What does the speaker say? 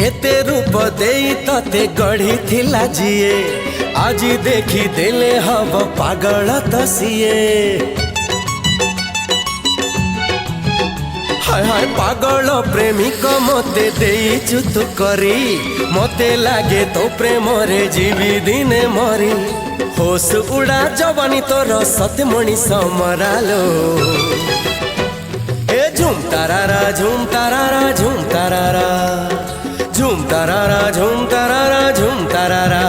एते रूप देई तते गढ़ी थिला जिए आज देखी देले हब पागल तसिए। हाय हाय पागल प्रेमिक मते देइचु तू करी मते लागे तो प्रेम रे जीवी दिने मरी। होश उड़ा जवानी तोर सत्य मनीष मरालो ए झुम तारारा झुम तारारा झुम तारारा झुम तारारा झुम तारारा झुम तारारा।